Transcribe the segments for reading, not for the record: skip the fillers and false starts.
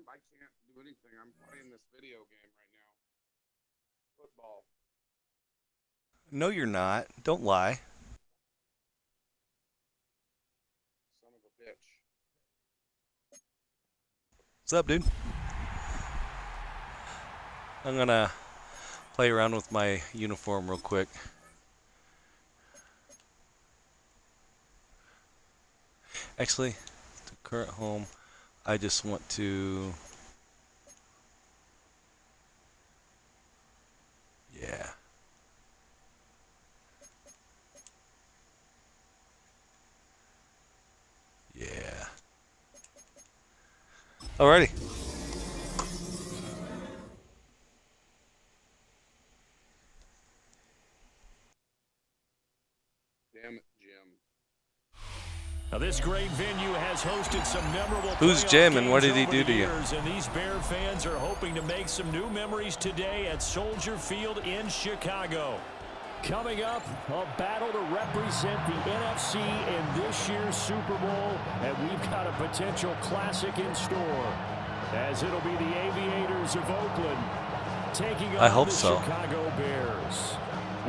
I can't do anything. I'm playing this video game right now. Football. No, you're not. Don't lie. Son of a bitch. What's up, dude? I'm gonna play around with my uniform real quick. Actually, the current home, I just want to... Yeah. Yeah. Alrighty. Damn it, Jim. Now, this great venue has hosted some memorable Who's Jim and what did he do to you? And these Bear fans are hoping to make some new memories today at Soldier Field in Chicago. Coming up, a battle to represent the NFC in this year's Super Bowl, and we've got a potential classic in store, as it'll be the Aviators of Oakland taking on the Chicago Bears.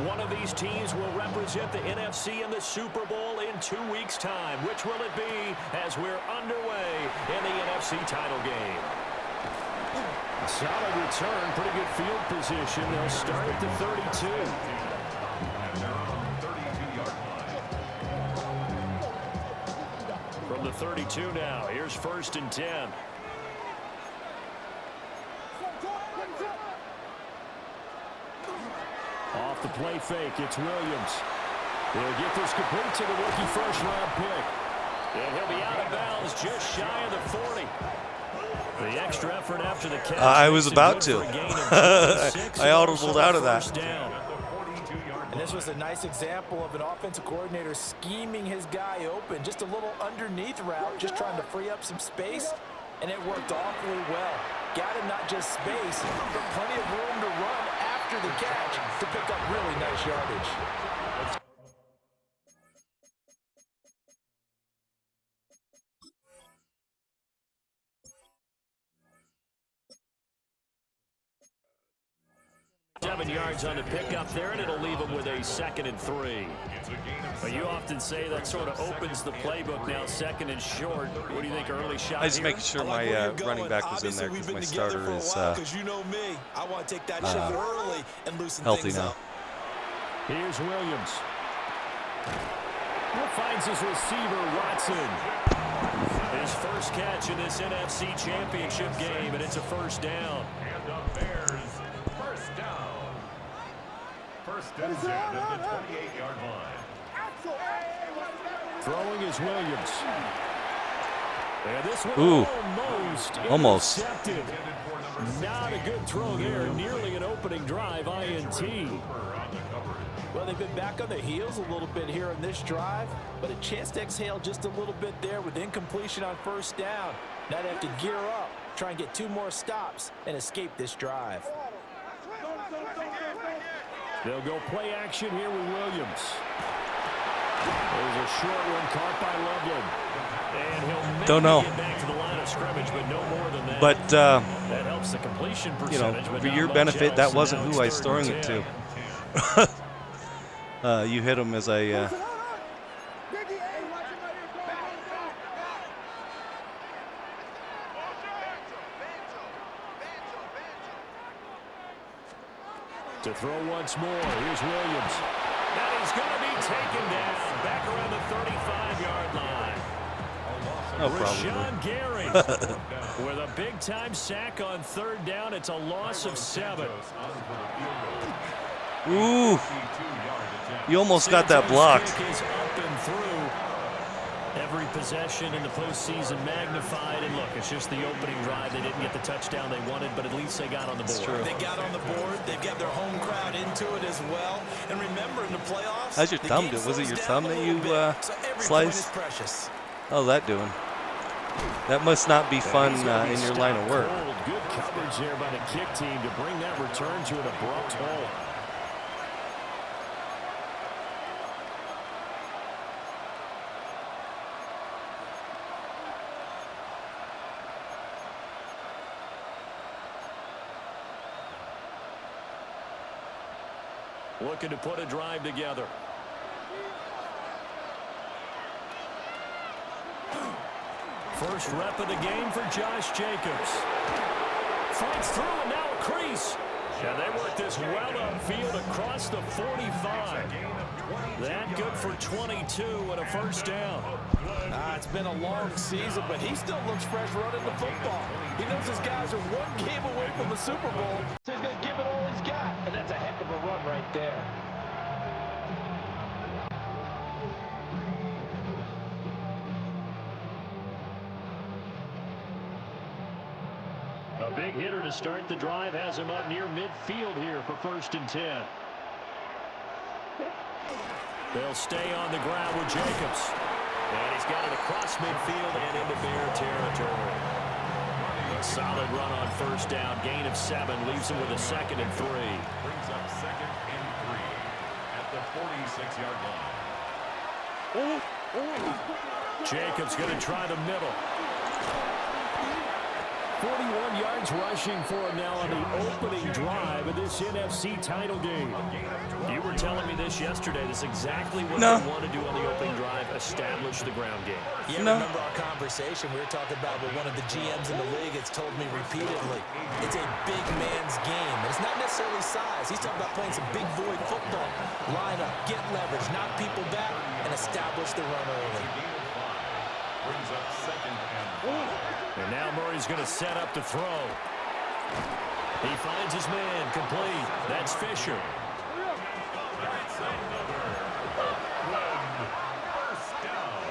One of these teams will represent the NFC in the Super Bowl in 2 weeks' time. Which will it be as we're underway in the NFC title game? Solid return, pretty good field position. They'll start at the 32. From the 32 now, here's 1st and 10. Off the play fake, it's Williams. They'll get this complete to the rookie first-round pick. And he'll be out of bounds just shy of the 40. The extra effort after the catch. I was about to. I audibled out of that. And this was a nice example of an offensive coordinator scheming his guy open. Just a little underneath route, just trying to free up some space. And it worked awfully well. Got him not just space, but plenty of room to run after the catch to pick up really nice yardage. Seven yards on the pickup there, and it'll leave him with a 2nd and 3. But you often say that sort of opens the playbook now, 2nd and short. What do you think, early shot? I just making sure my running back was in there because my starter is healthy now. Here's Williams. Finds his receiver, Watson. His first catch in this NFC Championship game, and it's a 1st down. And the Bears, 1st down. 1st and 10 at the 28-yard line. Throwing is Williams. And this one almost intercepted. Not a good throw there. Nearly an opening drive, INT. Well, they've been back on their heels a little bit here on this drive, but a chance to exhale just a little bit there with incompletion on 1st down. Now they have to gear up, try and get 2 more stops, and escape this drive. They'll go play action here with Williams. There's a short one caught by Loveland. And he'll get back to the line of scrimmage, but no more than that. But, that helps the completion percentage, for your benefit, that wasn't who I was throwing it to. You hit him as I... To throw once more, here's Williams. And he's going to be taken down back around the 35-yard line. No problem. Rashawn Gary with a big-time sack on 3rd down. It's a loss of 7. Ooh. You almost got that blocked. Is up and through. Every possession in the postseason magnified. And look, it's just the opening drive. They didn't get the touchdown they wanted, but at least they got on the board. That's true. They got on the board. They got their home crowd into it as well. And remember, in the playoffs, how's your thumb doing? Was it your thumb that you sliced? How's that doing? That must not be fun in your line of work. Good coverage there by the kick team to bring that return to an abrupt halt. looking to put a drive together. First rep of the game for Josh Jacobs. Fights through and now a crease. And they work this well upfield across the 45. That good for 22 and a first down. It's been a long season, but he still looks fresh running the football. He knows his guys are one game away from the Super Bowl, so he's going to give it all he's got. And that's a heck of a run right there. A big hitter to start the drive has him up near midfield here for 1st and 10. They'll stay on the ground with Jacobs. And he's got it across midfield and into Bear territory. A solid run on 1st down. Gain of 7 leaves him with a 2nd and 3. Brings up 2nd and 3 at the 46-yard line. Jacobs going to try the middle. 41 yards rushing for him now on the opening drive of this NFC title game. You were telling me this yesterday. That's exactly what they want to do on the opening drive, establish the ground game. Yeah, remember our conversation we were talking about with one of the GMs in the league has told me repeatedly, it's a big man's game. It's not necessarily size. He's talking about playing some big boy football. Line up, get leverage, knock people back, and establish the run early. Brings up 2nd and 5. And now Murray's going to set up to throw. He finds his man complete. That's Fisher. That's another one. 1st down.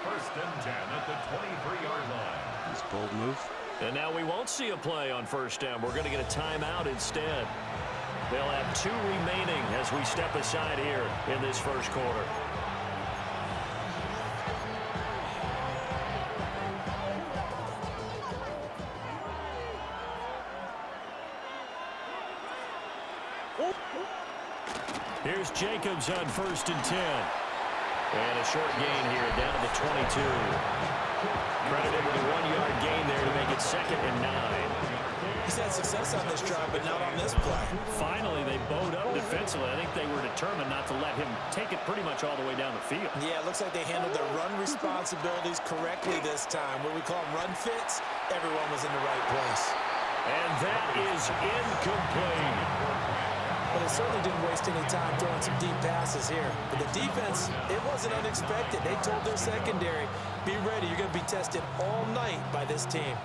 1st and 10 at the 23-yard line. Nice bold move. And now we won't see a play on 1st down. We're going to get a timeout instead. They'll have 2 remaining as we step aside here in this 1st quarter. Here's Jacobs on 1st and 10. And a short gain here down to the 22. Credited with a 1-yard gain there to make it 2nd and 9. He's had success on this drive, but not on this play. Finally, they bowed up defensively. I think they were determined not to let him take it pretty much all the way down the field. Yeah, it looks like they handled their run responsibilities correctly this time. What we call them run fits, everyone was in the right place. And that is incomplete. But it certainly didn't waste any time throwing some deep passes here. But the defense, it wasn't unexpected. They told their secondary, be ready. You're going to be tested all night by this team.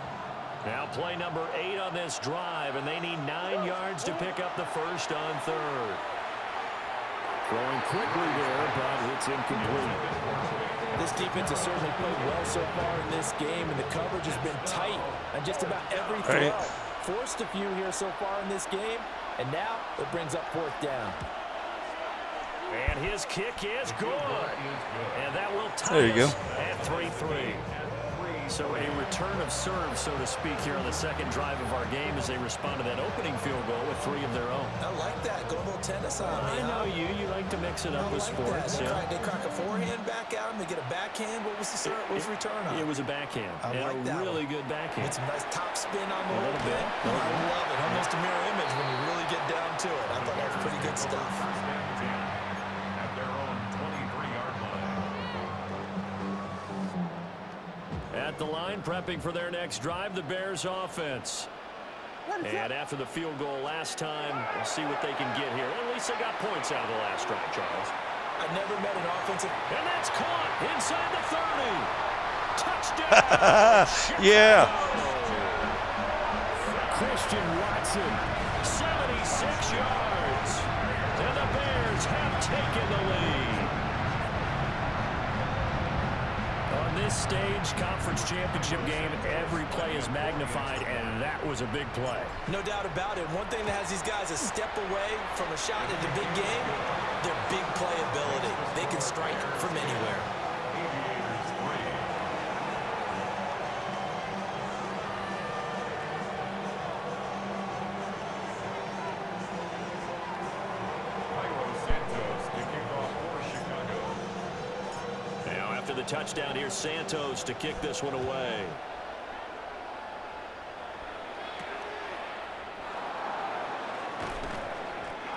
Now play number 8 on this drive, and they need 9 yards to pick up the 1st on 3rd. Throwing quickly there, but it's incomplete. This defense has certainly played well so far in this game, and the coverage has been tight on just about every throw. Forced a few here so far in this game, and now it brings up 4th down. And his kick is good. And that will tie there you go. At 3-3. So a return of serve, so to speak, here on the 2nd drive of our game as they respond to that opening field goal with 3 of their own. I like that. Go a little tennis on me. I know you. You like to mix it up with sports. They crack a forehand back out, and they get a backhand. What was the return on? It was a backhand. I and like a that really good backhand. With some nice top spin on the little bit. I love it. Almost a mirror image when you really get down to it. I thought that was pretty good stuff. At their own 23-yard line. At the line, prepping for their next drive, the Bears offense. And after the field goal last time, we'll see what they can get here. At least they got points out of the last drive, Charles. I never met an offensive... And that's caught inside the 30. Touchdown! Yeah. Christian Watson, 76 yards. And the Bears have taken the lead. On this stage, conference championship game, every play is magnified, and that was a big play. No doubt about it. One thing that has these guys a step away from a shot in the big game, their big playability. They can strike from anywhere. The touchdown here, Santos to kick this one away.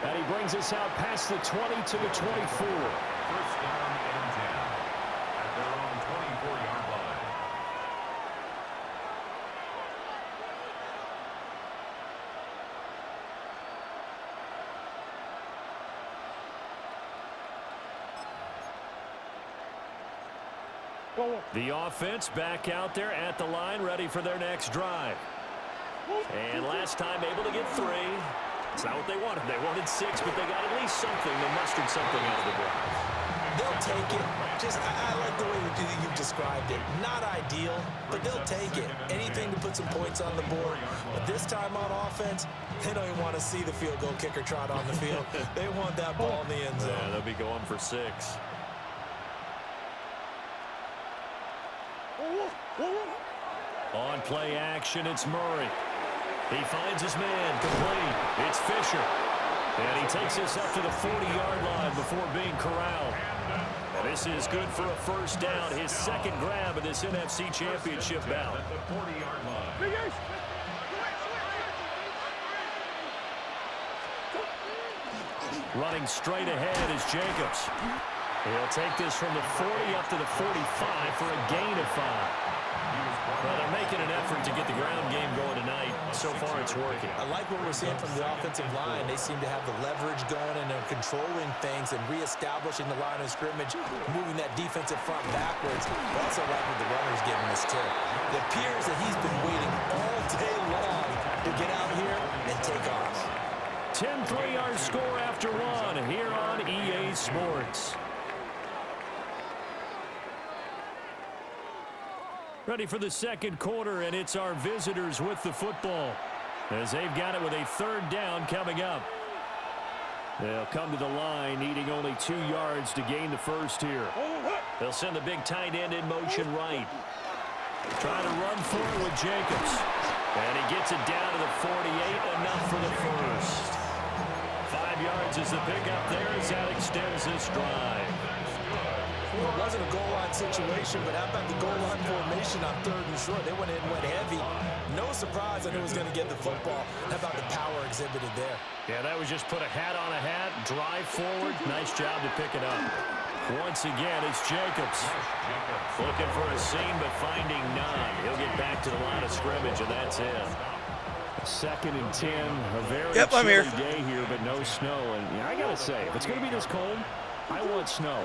And he he brings us out past the 20 to the 24. First down and 10 at their own 24-yard line. The offense back out there at the line, ready for their next drive. And last time able to get 3. It's not what they wanted. They wanted 6, but they got at least something. They mustered something out of the drive. They'll take it. I like the way you've described it. Not ideal, but they'll take it. Anything to put some points on the board. But this time on offense, they don't even want to see the field goal kicker trot on the field. They want that ball in the end zone. Yeah, they'll be going for 6. On play action, it's Murray. He finds his man, complete. It's Fisher. And he takes us up to the 40-yard line before being corralled. And this is good for a first down, his second grab of this NFC Championship bout. At the 40-yard line. Running straight ahead is Jacobs. He'll take this from the 40 up to the 45 for a gain of 5. Well, they're making an effort to get the ground game going tonight. So far, it's working. I like what we're seeing from the offensive line. They seem to have the leverage going and they're controlling things and reestablishing the line of scrimmage, moving that defensive front backwards. I also like what the runner's giving us, too. It appears that he's been waiting all day long to get out here and take off. 10-3 our score after 1 here on EA Sports. Ready for the second quarter, and it's our visitors with the football as they've got it with a third down coming up. They'll come to the line needing only 2 yards to gain the first here. They'll send the big tight end in motion right. Trying to run for it with Jacobs. And he gets it down to the 48, enough for the first. 5 yards is the pickup there as that extends this drive. Well, it wasn't a goal line situation, but how about the goal line formation on 3rd and short? They went in, went heavy. No surprise on who was going to get the football. How about the power exhibited there? Yeah, that was just put a hat on a hat, drive forward. Nice job to pick it up. Once again, it's Jacobs. Looking for a seam, but finding none. He'll get back to the line of scrimmage, and that's it. 2nd and 10. A very chilly day here, but no snow. And yeah, I got to say, if it's going to be this cold, I want snow.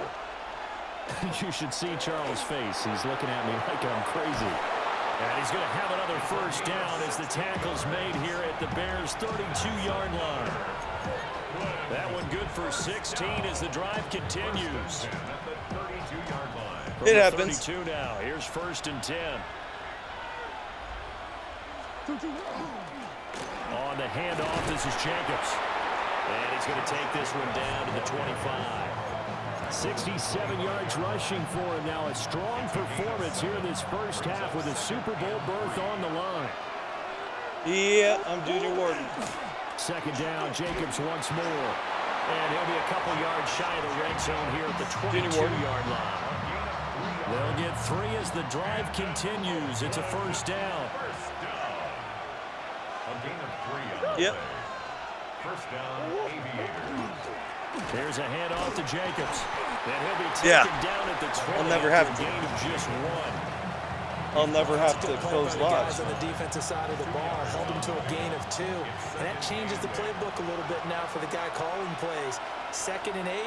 You should see Charles' face. He's looking at me like I'm crazy. And he's going to have another first down as the tackle's made here at the Bears' 32-yard line. That one good for 16 as the drive continues. It happens. 32 now. Here's 1st and 10. On the handoff, this is Jacobs. And he's going to take this one down to the 25. 67 yards rushing for him now. A strong performance here in this first half with a Super Bowl berth on the line. Yeah, I'm duty warden. 2nd down, Jacobs once more. And he'll be a couple yards shy of the red zone here at the 22-yard line. They'll get 3 as the drive continues. It's a first down. A gain of 3. Yep. First down, Aviators. There's a handoff to Jacobs. And he'll be taken down at the 20. I'll never have a gain of just 1. I'll never have to close locks. Guys on the defensive side of the ball held him to a gain of 2. And that changes the playbook a little bit now for the guy calling plays. 2nd and 8.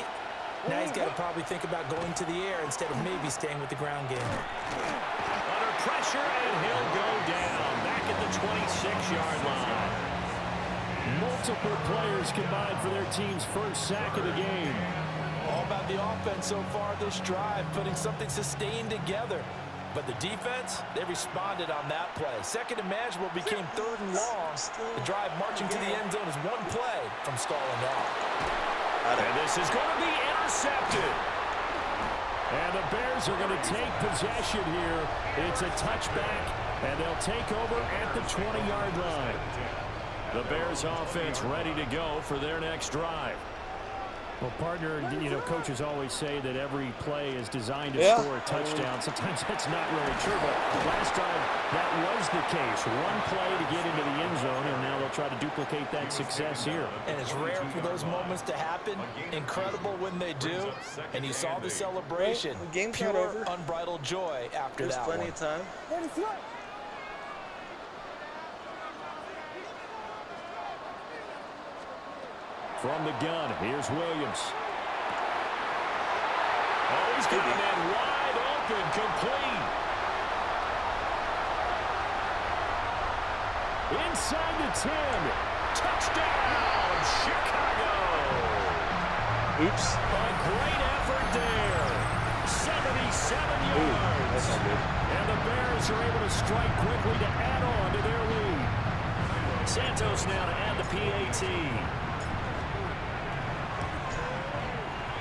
Now he's got to probably think about going to the air instead of maybe staying with the ground game. Under pressure, and he'll go down. Back at the 26-yard line. Multiple players combined for their team's first sack of the game. All about the offense so far this drive, putting something sustained together. But the defense, they responded on that play. 2nd and manageable became 3rd and long. The drive marching to the end zone is 1 play from stalling out. And this is going to be intercepted. And the Bears are going to take possession here. It's a touchback, and they'll take over at the 20-yard line. The Bears offense ready to go for their next drive. Well, partner, you know, coaches always say that every play is designed to Yeah. score a touchdown. Sometimes that's not really true, but last time that was the case. One play to get into the end zone, and now they'll try to duplicate that success here. And it's rare for those moments to happen. Incredible when they do. And you saw the celebration. Well, the game's not Pure, over. unbridled joy after There's that plenty one. of time. From the gun, here's Williams. Oh, he's got a man wide open, complete. Inside the 10. Touchdown, Chicago. Oops. A great effort there. 77 yards. That's not good. And the Bears are able to strike quickly to add on to their lead. Santos now to add the PAT.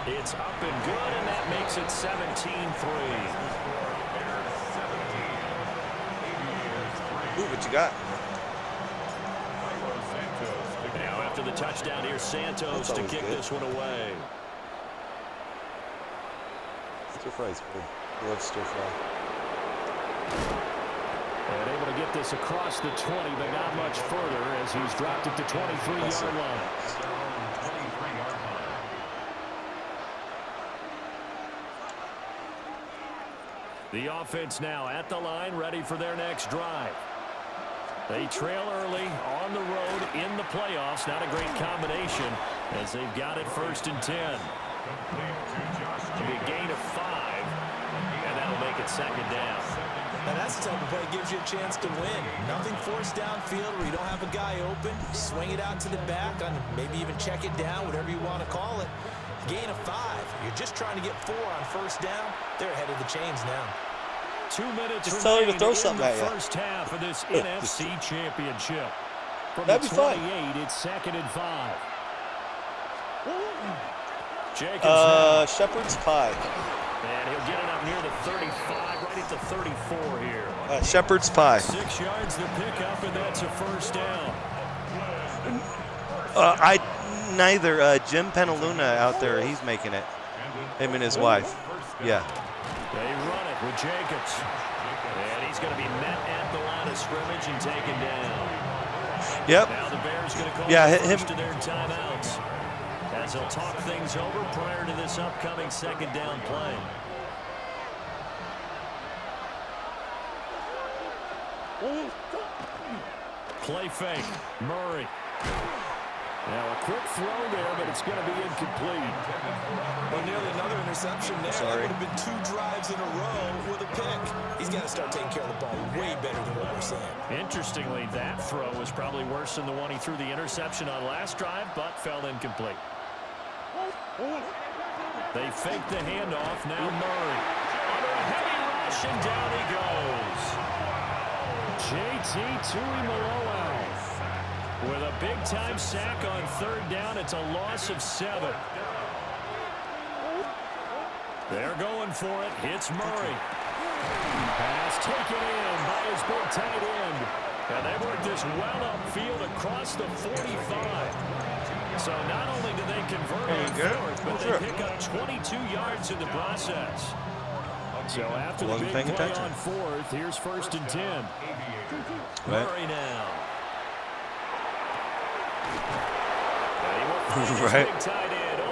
It's up and good, and that makes it 17-3. Ooh, what you got? Now after the touchdown, here's Santos to kick this one away. Stir fry's good. I love stir fry. And able to get this across the 20, but not much further as he's dropped it to 23-yard line. The offense now at the line, ready for their next drive. They trail early on the road in the playoffs. Not a great combination as they've got it 1st and 10. It'll be a gain of 5, and that'll make it 2nd down. And that's the type of play that gives you a chance to win. Nothing forced downfield where you don't have a guy open. Swing it out to the back, and maybe even check it down, whatever you want to call it. Gain of 5. You're just trying to get 4 on 1st down. They're ahead of the chains now. 2 minutes Just tell her to throw in something the at you. first half of this NFC Championship. From That'd the be fun. 28, it's 2nd and 5. Jacobs Shepherd's pie. and he'll get it up near the 35, right at the 34 here. Shepherd's pie. 6 yards to pick up, and that's a 1st down. Jim Penaluna out there, he's making it. Him and his wife. Yeah. They run it with Jacobs. And he's going to be met at the line of scrimmage and taken down. Yep. Now the Bears going to call Yeah, the him. first of their timeouts as they'll talk things over prior to this upcoming 2nd down play. Play fake. Murray. Now a quick throw there, but it's going to be incomplete. Well, nearly another interception there. Sorry. That would have been 2 drives in a row with a pick. He's got to start taking care of the ball way better than what we're seeing. Interestingly, that throw was probably worse than the one he threw the interception on last drive, but fell incomplete. They fake the handoff. Now Murray. Under a heavy rush, and down he goes. J.T. Tuimoloau with a big-time sack on 3rd down. It's a loss of 7. They're going for it. Hits Murray. Pass taken in by his big tight end. And they work this well upfield across the 45. So not only do they convert on 4th, but they pick up 22 yards in the process. So after the big play on 4th, here's 1st and 10. Murray now. Right.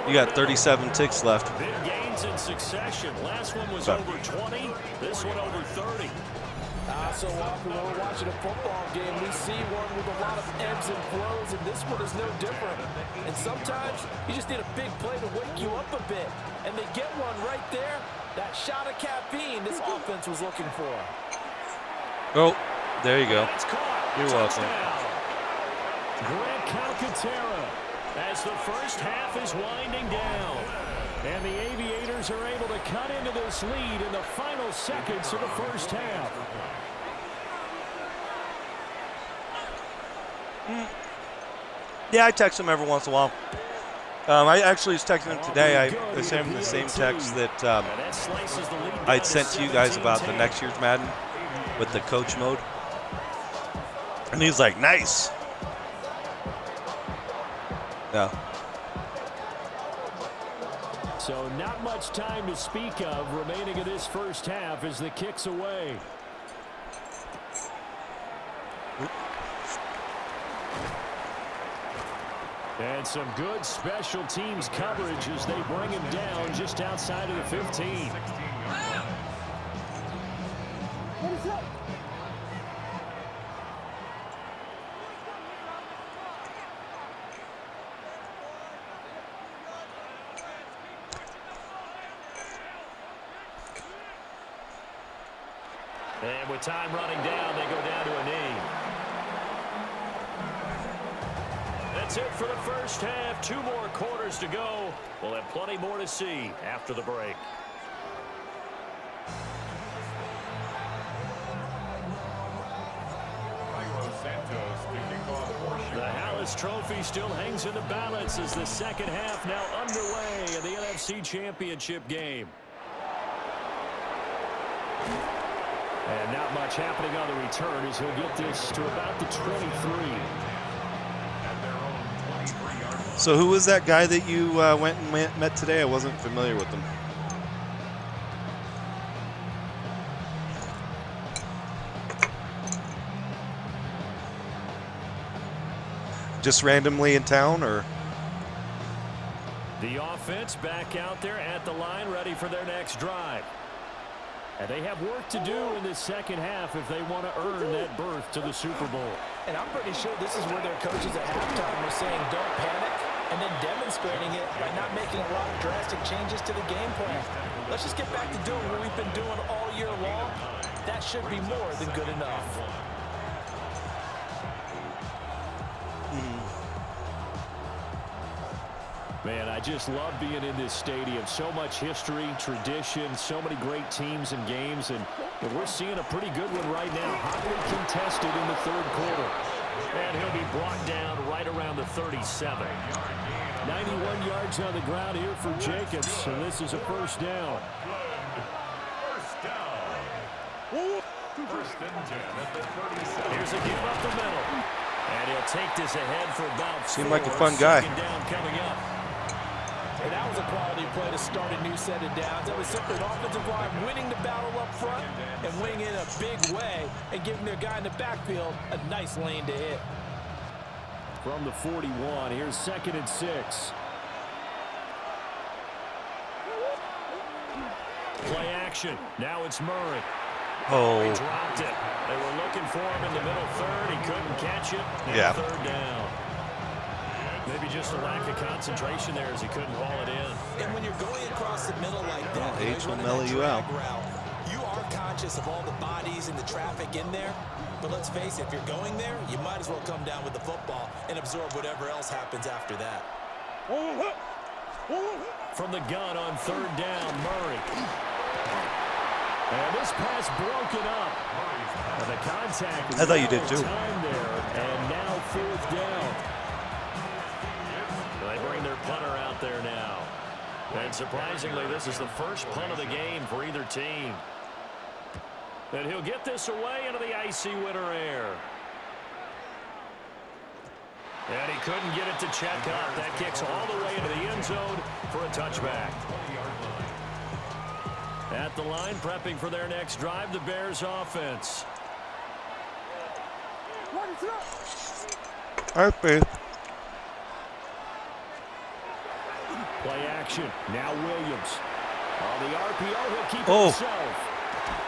You got 37 ticks left. Big gains in succession. Last one was over 20. This one over 30. So often when we're watching a football game, we see one with a lot of ebbs and flows, and this one is no different. And sometimes you just need a big play to wake you up a bit. And they get one right there. That shot of caffeine this offense was looking for. Oh, there you go. You're welcome. Grant Calcaterra as the first half is winding down. And the Aviators are able to cut into this lead in the final seconds of the first half. Yeah, I text him every once in a while. I actually was texting him today. I sent him the same text that I'd sent to you guys about the next year's Madden with the coach mode. And he's like, nice. Yeah. So not much time to speak of remaining in this first half as the kick's away. And some good special teams coverage as they bring him down just outside of the 15. And with time running down, they go down to a knee. That's it for the first half. 2 more quarters to go. We'll have plenty more to see after the break. The Hallis Trophy still hangs in the balance as the second half now underway in the NFC Championship game. And not much happening on the return as he'll get this to about the 23. So who was that guy that you went and met today? I wasn't familiar with him. Just randomly in town, or? The offense back out there at the line, ready for their next drive. And they have work to do in this second half if they want to earn that berth to the Super Bowl. And I'm pretty sure this is where their coaches at halftime were saying don't panic, and then demonstrating it by not making a lot of drastic changes to the game plan. Let's just get back to doing what we've been doing all year long. That should be more than good enough. Man, I just love being in this stadium. So much history, tradition, so many great teams and games, and we're seeing a pretty good one right now. Hotly contested in the third quarter. And he'll be brought down right around the 37. 91 yards on the ground here for Jacobs, and this is a first down. Here's a give up the middle. And he'll take this ahead for about 4. Seemed like a fun guy. Second down coming up. And that was a quality play to start a new set of downs. That was simply an offensive line winning the battle up front and winning in a big way and giving their guy in the backfield a nice lane to hit. From the 41, here's 2nd and 6. Play action. Now it's Murray. Oh. He dropped it. They were looking for him in the middle third. He couldn't catch it. And Yeah. 3rd down. Maybe just a lack of concentration there as he couldn't haul it in. And when you're going across the middle like that, Well, H will running mellow that you out. drag route, you are conscious of all the bodies and the traffic in there. But let's face it, if you're going there, you might as well come down with the football and absorb whatever else happens after that. From the gun on 3rd down, Murray. And this pass broken up. And the contact. I thought you did too. Time there, and now 4th down. They bring their punter out there now. And surprisingly, this is the first punt of the game for either team. And he'll get this away into the icy winter air. And he couldn't get it to check up. That kicks all the way into the end zone for a touchback. At the line, prepping for their next drive, the Bears offense. RP. Play action. Now Williams. On the RPO, he'll keep it Oh. himself.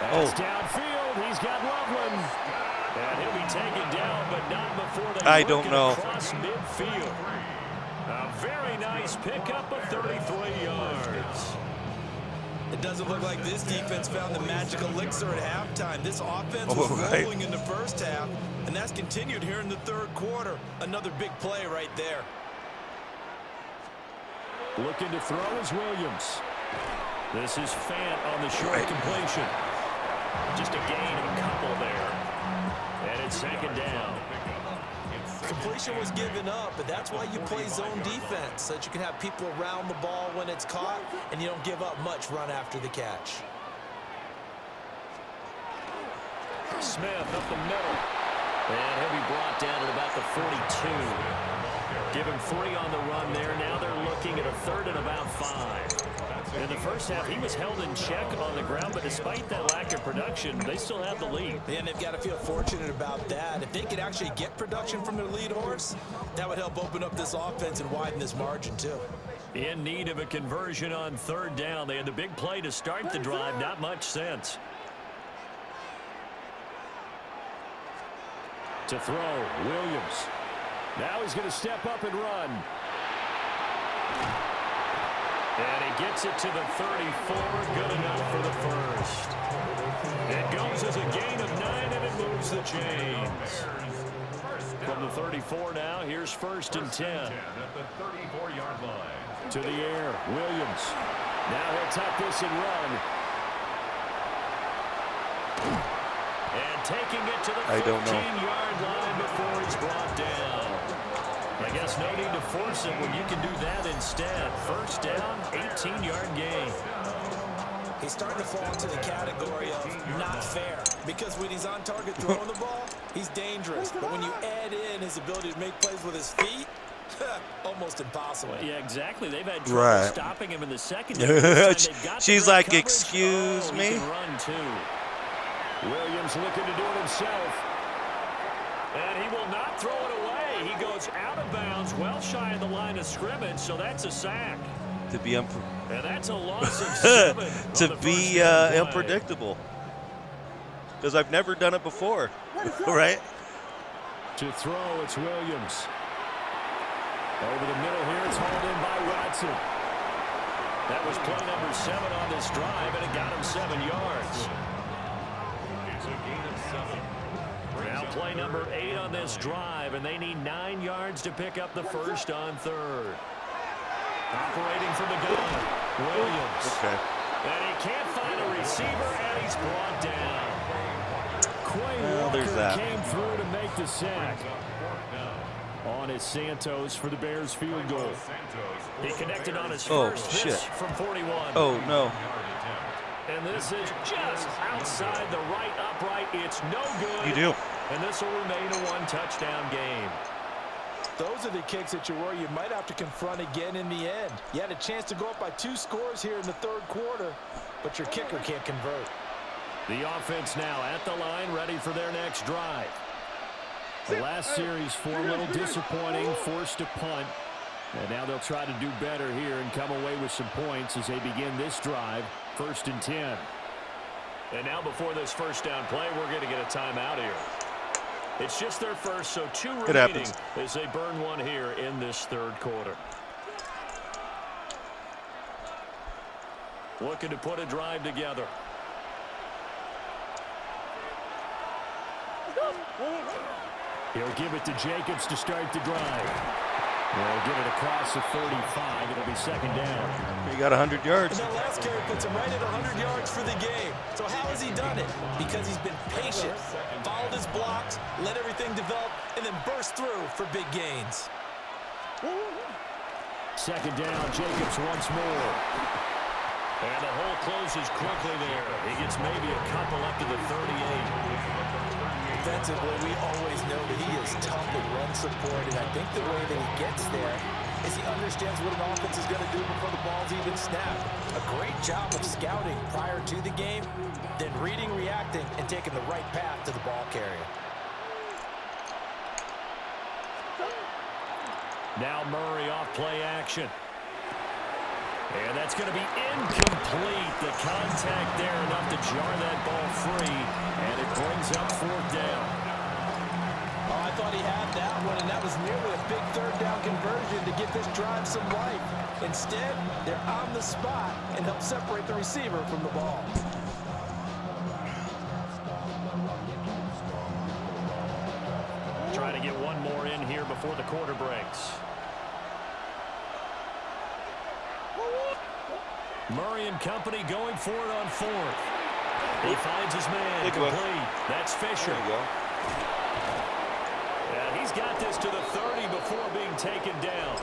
That's downfield. He's got Loveland. And he'll be taken down, but not before they I work don't it know. across midfield. A very nice pickup of 33 yards. It doesn't look like this defense found the magic elixir at halftime. This offense was right. rolling in the first half, and that's continued here in the third quarter. Another big play right there. Looking to throw is Williams. This is Fant on the short completion. Just a gain of a couple there. And it's 2nd down. Completion was given up, but that's why you play zone defense, so that you can have people around the ball when it's caught, and you don't give up much run after the catch. Smith up the middle. And he'll be brought down at about the 42. Give him 3 on the run there. Now they're looking at a 3rd and about 5. In the first half, he was held in check on the ground, but despite that lack of production, they still have the lead. And they've got to feel fortunate about that. If they could actually get production from their lead horse, that would help open up this offense and widen this margin too. In need of a conversion on 3rd down. They had the big play to start the drive. Not much sense. To throw, Williams. Now he's going to step up and run. And he gets it to the 34. Good enough for the first. It goes as a gain of 9, and it moves the chains. From the 34 now, here's 1st and 10. At the 34-yard line. To the air, Williams. Now he'll tuck this and run. And taking it to the 15-yard line before he's brought down. I guess no need to force it when you can do that instead. 1st down, 18-yard gain. He's starting to fall into the category of not fair, because when he's on target throwing the ball, he's dangerous. But when you add in his ability to make plays with his feet, almost impossible. Yeah, exactly. They've had trouble stopping him in the second. She's like, excuse me? He can run too. Williams looking to do it himself. And he will not throw it away. He goes out of bounds, well shy of the line of scrimmage, so that's a sack. To be And that's a loss of 7. to be unpredictable. Because I've never done it before, right? To throw, it's Williams. Over the middle here, it's hauled in by Watson. That was play number 7 on this drive, and it got him 7 yards. It's a gain of 7. Now play number 8 on this drive, and they need 9 yards to pick up the first on 3rd. Operating from the gun, Williams. Okay. And he can't find a receiver, and he's brought down. Quay Walker came through to make the sack. On is Santos for the Bears field goal. He connected on his first miss from 41. Oh, no. And this is just outside the right upright. It's no good. You do. And this will remain a 1-touchdown game. Those are the kicks that you worry you might have to confront again in the end. You had a chance to go up by 2 scores here in the 3rd quarter, but your kicker can't convert. The offense now at the line, ready for their next drive. The last series for a little disappointing, forced to punt. And now they'll try to do better here and come away with some points as they begin this drive, 1st and 10. And now before this 1st down play, we're going to get a timeout here. It's just their first, so 2 remaining as they burn one here in this 3rd quarter. Looking to put a drive together. He'll give it to Jacobs to start the drive. They'll get it across the 35. It'll be 2nd down. He got 100 yards. And that last carry puts him right at 100 yards for the game. So how has he done it? Because he's been patient, followed his blocks, let everything develop, and then burst through for big gains. 2nd down, Jacobs once more. And the hole closes quickly there. He gets maybe a couple up to the 38. Defensively, we always know that he is tough at run support, and I think the way that he gets there is he understands what an offense is going to do before the ball's even snapped. A great job of scouting prior to the game, then reading, reacting, and taking the right path to the ball carrier. Now Murray off play action. And that's going to be incomplete. The contact there enough to jar that ball free. And it brings up 4th down. Oh, I thought he had that one, and that was nearly a big 3rd down conversion to give this drive some life. Instead, they're on the spot and help separate the receiver from the ball. Trying to get one more in here before the quarter breaks. Murray and company going for it on 4th. He finds his man. Complete. That's Fisher. There you go. And he's got this to the 30 before being taken down.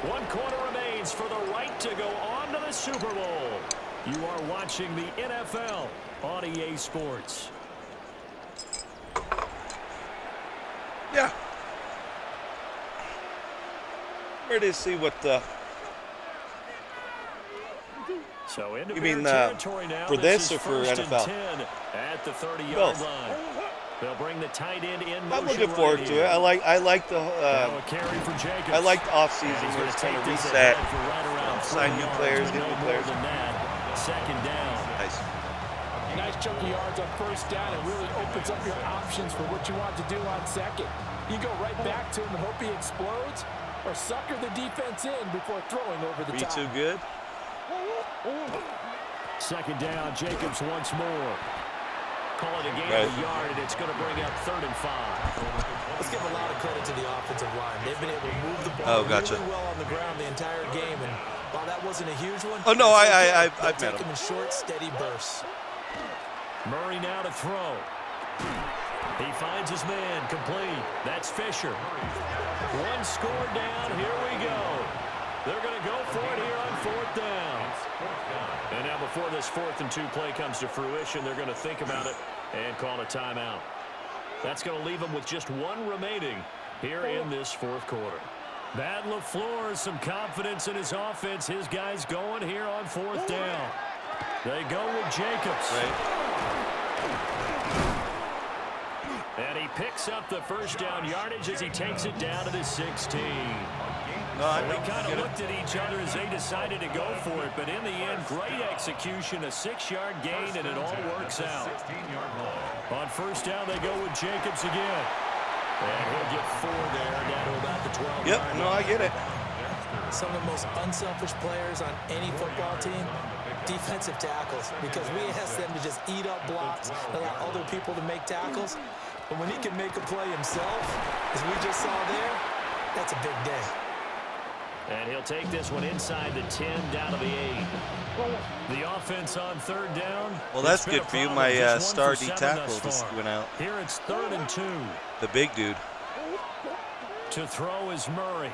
1 quarter remains for the right to go on to the Super Bowl. You are watching the NFL on EA Sports. Yeah. Ready to see what the. So into You mean territory now. for this or is for first and NFL? 10 at the 30-yard Both. line. They'll bring the tight end in motion. I'm looking forward to it. I like the. Now a carry for Jacobs. I like the And offseason he's where gonna it's kind take of this reset. ahead for right around Sign 3 new yards, players, but get no new more players. than that. Second down. Nice. Nice chunk of yards on first down. It really opens up your options for what you want to do on second. You go right back to him and hope he explodes, or sucker the defense in before throwing over the Be top. too good. Second down, Jacobs once more. Call it a gain of a yard, and it's going to bring up 3rd and 5. Let's give a lot of credit to the offensive line. They've been able to move the ball gotcha. really well on the ground the entire game, and while that wasn't a huge one, Oh, no, I've they'll met take him. him in short, steady bursts. Murray now to throw. He finds his man, complete. That's Fisher. One score down, here we go. They're going to go for it here on 4th down. And now before this 4th and 2 play comes to fruition, they're going to think about it and call a timeout. That's going to leave them with just 1 remaining here in this 4th quarter. Matt LaFleur, some confidence in his offense. His guys going here on 4th down. They go with Jacobs. And he picks up the first down yardage as he takes it down to the 16. We kind of looked at each other as they decided to go for it, but in the end, great execution, a 6-yard gain, and it all works out. On first down, they go with Jacobs again. And he'll get 4 there, down to about the 12. Yep, no, I get it. Some of the most unselfish players on any football team, defensive tackles, because we ask them to just eat up blocks, allow other people to make tackles. But when he can make a play himself, as we just saw there, that's a big day. And he'll take this one inside the 10, down to the 8. The offense on 3rd down. Well, that's good for you. My star D tackle just went out. Here it's 3rd and 2. The big dude. To throw is Murray.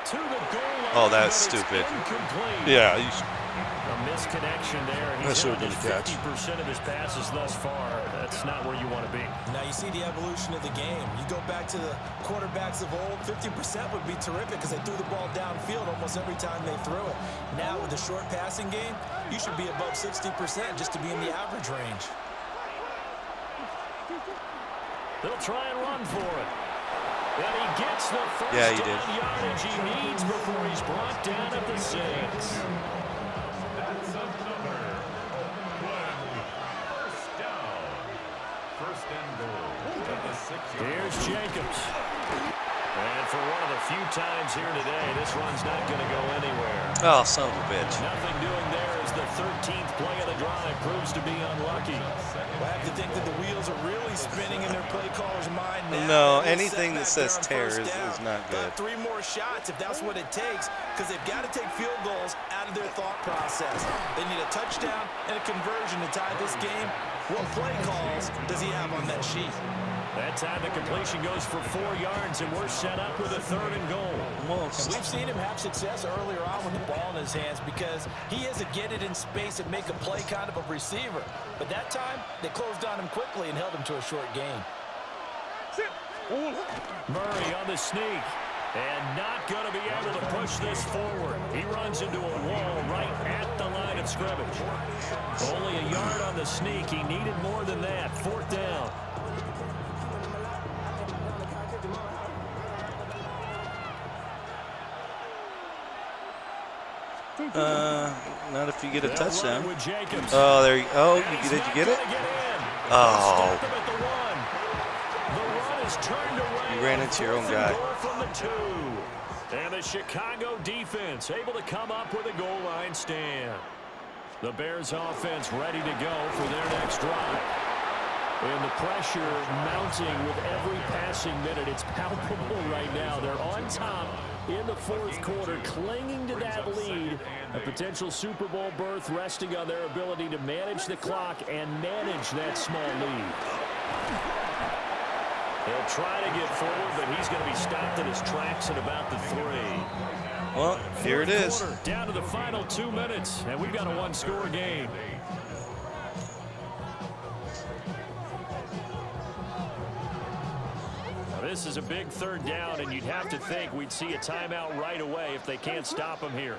To the goal line. Oh, that's but it's stupid. incomplete. Yeah, A misconnection there. That He's should've hit been a catch. 50% of his passes thus far. That's not where you want to be. Now you see the evolution of the game. You go back to the quarterbacks of old, 50% would be terrific because they threw the ball downfield almost every time they threw it. Now with the short passing game, you should be above 60% just to be in the average range. They'll try and run for it. And he gets the first Yeah, he down did. yardage he needs before he's brought down at the 6. That's another 1st down. 1st and goal at the 6-yard line. Here's Jacobs. And for one of the few times here today, this run's not going to go anywhere. Oh, son of a bitch. Nothing doing there as the 13th play of the drive proves to be unlucky. I have to think that the wheels are really spinning in their play caller's mind now. No, They're anything that set says back tear there on is first down. not good. Got 3 more shots if that's what it takes, because they've got to take field goals out of their thought process. They need a touchdown and a conversion to tie this game. What play calls does he have on that sheet? That time the completion goes for 4 yards, and we're set up with a 3rd and goal. Almost. And we've seen him have success earlier on with the ball in his hands because he is a get it in space and make a play kind of a receiver. But that time, they closed on him quickly and held him to a short gain. Murray on the sneak, and not going to be able to push this forward. He runs into a wall right at the line of scrimmage. Only a yard on the sneak. He needed more than that. 4th down. Not if you get a They'll touchdown. run with Jacobs. Oh, there you. Oh, And he's did not you get it? gonna get in. Oh. They stopped him at the 1. The run is turned away. You ran into your own guy. From the 2. And the Chicago defense able to come up with a goal line stand. The Bears offense ready to go for their next drive. And the pressure mounting with every passing minute. It's palpable right now. They're on top in the 4th quarter, clinging to that lead. A potential Super Bowl berth resting on their ability to manage the clock and manage that small lead. He'll try to get forward, but he's going to be stopped in his tracks at about the 3. Well, here it is. Quarter, down to the final 2 minutes, and we've got a 1-score game. this is a big third down, and you'd have to think we'd see a timeout right away if they can't stop him here.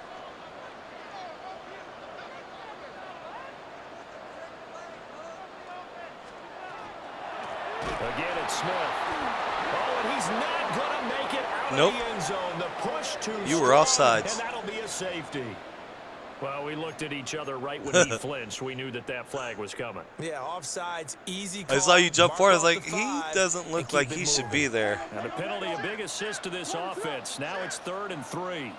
Again, it's Smith. Oh, and he's not going to make it out of the end zone. The push too You were offsides. and that'll be a safety. Well, we looked at each other right when he flinched. We knew that that flag was coming. Yeah, offsides, easy call. I saw you jump forward. I was Mark like, off the he 5 doesn't and look keep like it he should moving. be there. And a penalty, a big assist to this offense. Now it's 3rd and 3.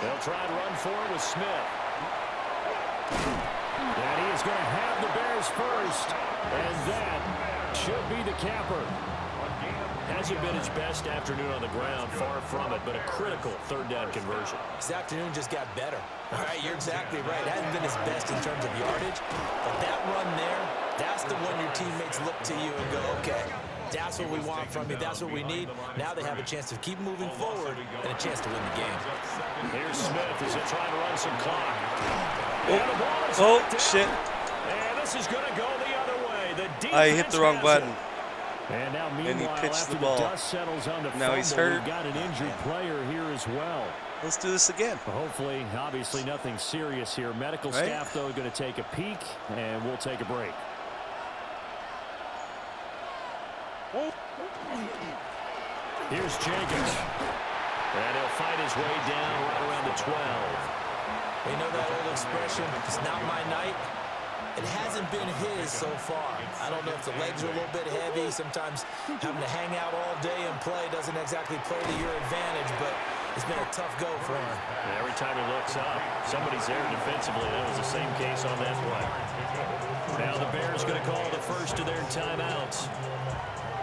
They'll try and run for it with Smith. And he is going to have the Bears first. And that should be the capper. Hasn't been his best afternoon on the ground, far from it, but a critical third down conversion. This afternoon just got better. All right, you're exactly right. It hasn't been his best in terms of yardage, but that run there, that's the one your teammates look to you and go, okay, that's what we want from you. That's what we need. Now they have a chance to keep moving forward and a chance to win the game. Here's Smith as they're trying to run some clock. Oh, shit. And this is going to go the other way. The I hit the wrong button. And now, And he meanwhile, pitched after the ball. dust settles on the Now he's fumble, hurt. we've got an injured player here as well. Let's do this again. Hopefully, obviously, nothing serious here. Medical Right. staff, though, going to take a peek, and we'll take a break. Here's Jenkins. And he'll fight his way down right around the 12. You know that old expression, it's not my night. It hasn't been his so far. I don't know if the legs are a little bit heavy. Sometimes having to hang out all day and play doesn't exactly play to your advantage, but it's been a tough go for him. And every time he looks up, somebody's there defensively. That was the same case on that play. Now the Bears going to call the first of their timeouts.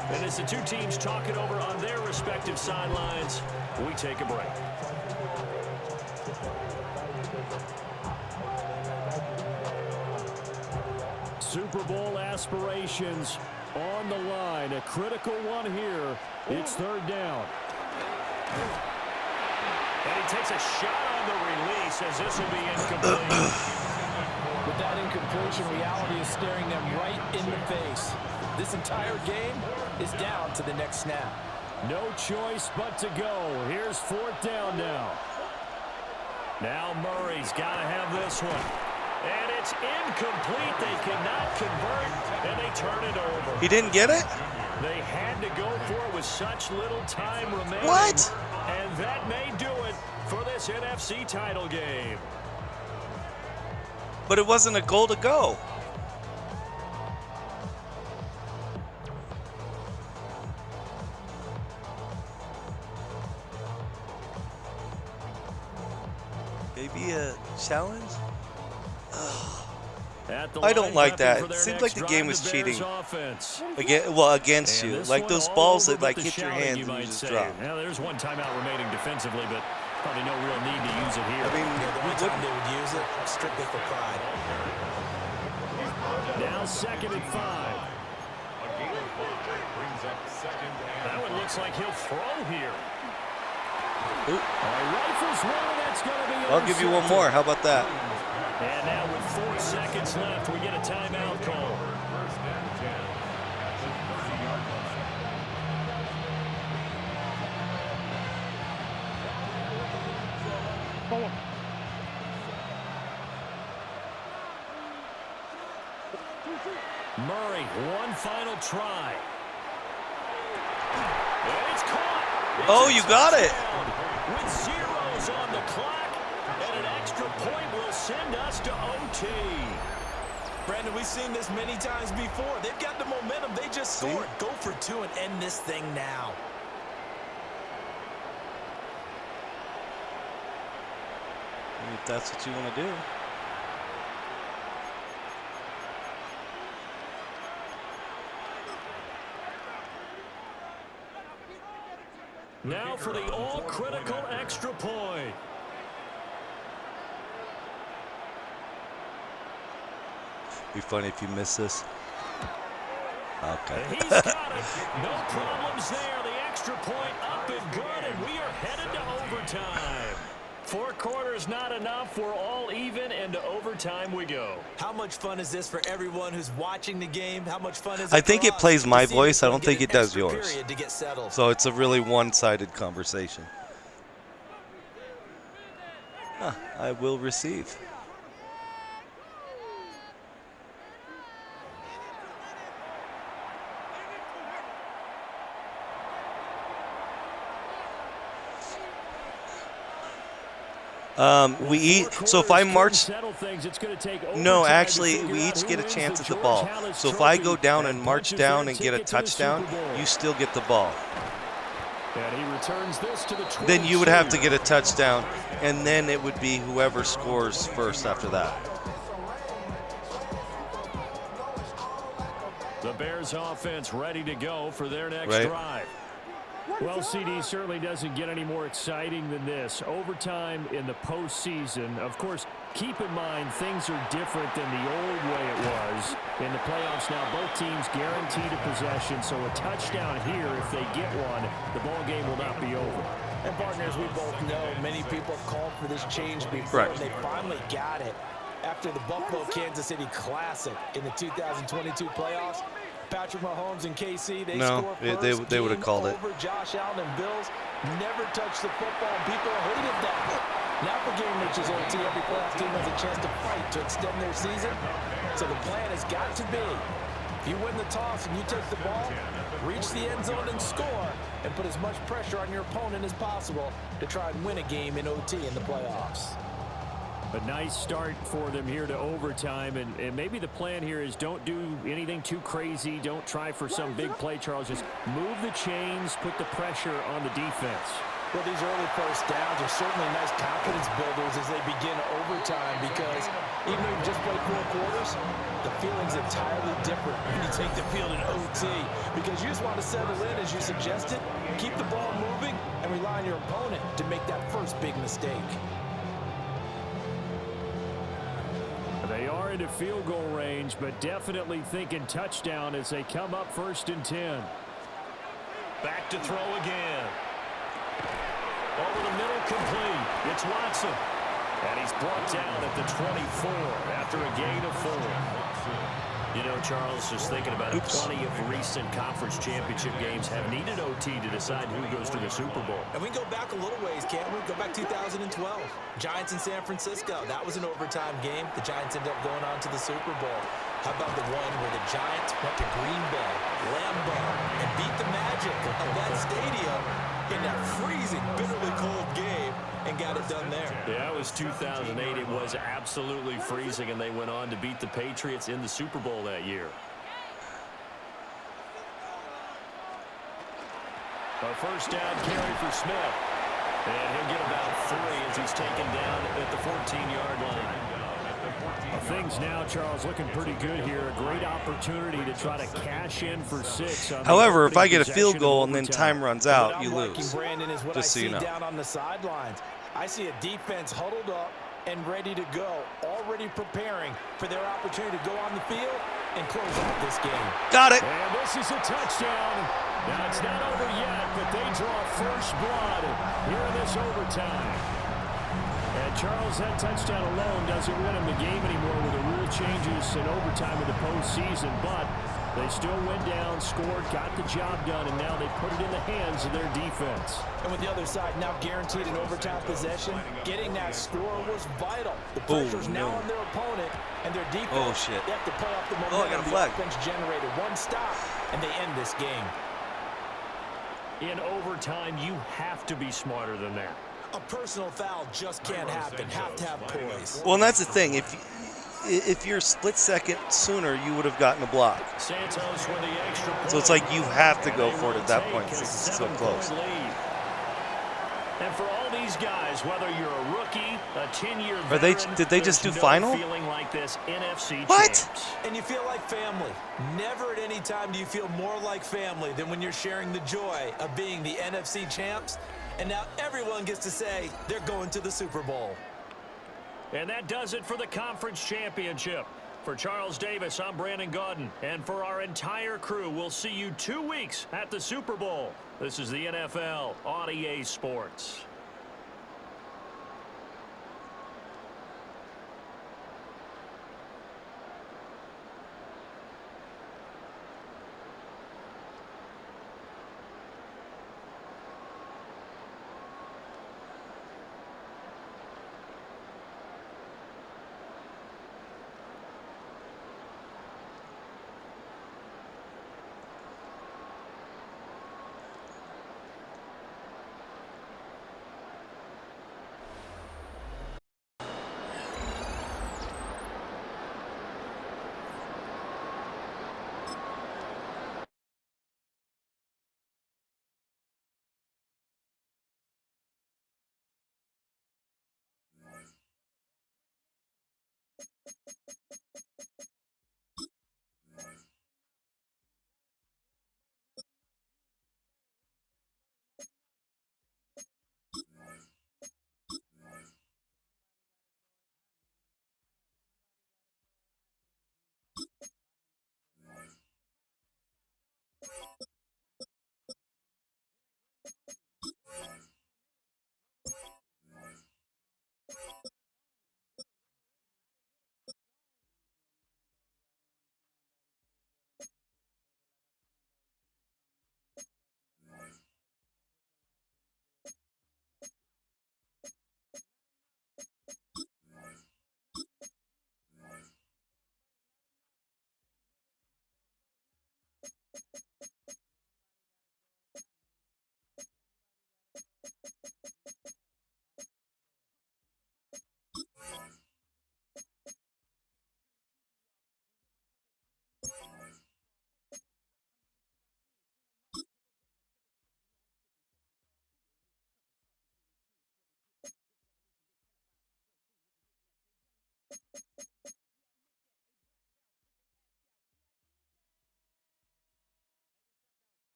And as the two teams talk it over on their respective sidelines, we take a break. Super Bowl aspirations on the line. A critical one here. It's 3rd down. And he takes a shot on the release as this will be incomplete. With that incompletion, reality is staring them right in the face. This entire game is down to the next snap. No choice but to go. Here's 4th down now. Now Murray's got to have this one. And it's incomplete. They cannot convert, and they turn it over. He didn't get it? They had to go for it with such little time remaining. What? And that may do it for this NFC title game. But it wasn't a goal to go. Maybe a challenge? I don't like that. It seems like the game was cheating. Against you. Like those balls that like hit your hands and you just drop. Now there's one timeout remaining defensively, but probably no real need to use it here. I mean, The one time they would use it, strictly for pride. Now 2nd and 5. That one looks like he'll throw here. Rifles one, and that's going to be I'll give you one more. How about that? And now with 4 seconds left, we get a timeout call. Murray, one final try. And it's caught. Oh, you got it. With zeros on the clock, and an extra point will send us to OT. Brandon, we've seen this many times before. They've got the momentum. They just scored. Go for 2 and end this thing now. If that's what you want to do. Now for the all-critical extra point. Be funny if you miss this. Okay. And he's got it. No problems there. The extra point up and good, and we are headed to overtime. 4 quarters not enough. We're all even, and to overtime we go. How much fun is this for everyone who's watching the game? How much fun is it I think for it us plays to my see voice. if we I don't can think get it an does extra yours. period to get settled? So it's a really one-sided conversation. I will receive. We eat. So if I march, no, actually, we each get a chance at the ball. So if I go down and march down and get a touchdown, you still get the ball. And he returns this to the 22. Then you would have to get a touchdown, and then it would be whoever scores first after that. The Bears offense ready to go for their next Right. drive. Well, CD certainly doesn't get any more exciting than this. Overtime in the postseason. Of course, keep in mind things are different than the old way it was. In the playoffs now, both teams guaranteed a possession, so a touchdown here, if they get one, the ball game will not be over. And partners, we both know many people have called for this change before, Right. and they finally got it. After the Buffalo-Kansas City Classic in the 2022 playoffs, Patrick Mahomes and KC, they score first they would have called it. over Josh Allen and Bills. Never touched the football. People hated that. Now the game reaches OT. Every playoff team has a chance to fight to extend their season. So the plan has got to be, if you win the toss and you take the ball, reach the end zone and score, and put as much pressure on your opponent as possible to try and win a game in OT in the playoffs. A nice start for them here to overtime, and maybe the plan here is don't do anything too crazy. Don't try for some big play, Charles. Just move the chains, put the pressure on the defense. Well, these early first downs are certainly nice confidence builders as they begin overtime, because even though you've just played 4 quarters, the feeling's entirely different when you take the field in OT, because you just want to settle in, as you suggested, keep the ball moving, and rely on your opponent to make that first big mistake. They are into field goal range, but definitely thinking touchdown as they come up 1st and 10. Back to throw again. Over the middle, complete. It's Watson. And he's brought down at the 24 after a gain of 4. You know, Charles, just thinking about it, plenty of recent conference championship games have needed OT to decide who goes to the Super Bowl. And we can go back a little ways, can't we? Go back 2012. Giants in San Francisco. That was an overtime game. The Giants ended up going on to the Super Bowl. How about the one where the Giants went to Green Bay, Lambeau, and beat the Magic of that stadium in that freezing, bitterly cold game and got it done there? Yeah, it was 2008. It was absolutely freezing, and they went on to beat the Patriots in the Super Bowl that year. A first down carry for Smith. And he'll get about 3 as he's taken down at the 14-yard line. Things now, Charles, looking pretty good here. A great opportunity to try to cash in for 6. However, if I get a field goal and then time runs out, you lose. Brandon, is what Just so you know. down on the sidelines. I see a defense huddled up and ready to go, already preparing for their opportunity to go on the field and close out this game. Got it. And this is a touchdown. Now, it's not over yet, but they draw first blood here in this overtime. And Charles, that touchdown alone doesn't win him the game anymore with the rule changes in overtime of the postseason, but they still went down, scored, got the job done, and now they put it in the hands of their defense. And with the other side now guaranteed an overtime possession, getting that score was vital. The pressure's now on their opponent, and their defense, they have to play off the momentum I got a flag. the offense generated. One stop, and they end this game. In overtime, you have to be smarter than that. A personal foul just can't happen. Have to have poise. Well, and that's the thing. If you're a split second sooner, you would have gotten a block. Santos with the extra point. So it's like you have to go for it at that point. It's so close. And for all these guys, whether you're a rookie, a 10-year veteran, Did they just do there's no final? feeling like this NFC What? champs. And you feel like family. Never at any time do you feel more like family than when you're sharing the joy of being the NFC champs. And now everyone gets to say they're going to the Super Bowl. And that does it for the conference championship. For Charles Davis, I'm Brandon Gaudin. And for our entire crew, we'll see you 2 weeks at the Super Bowl. This is the NFL on EA Sports.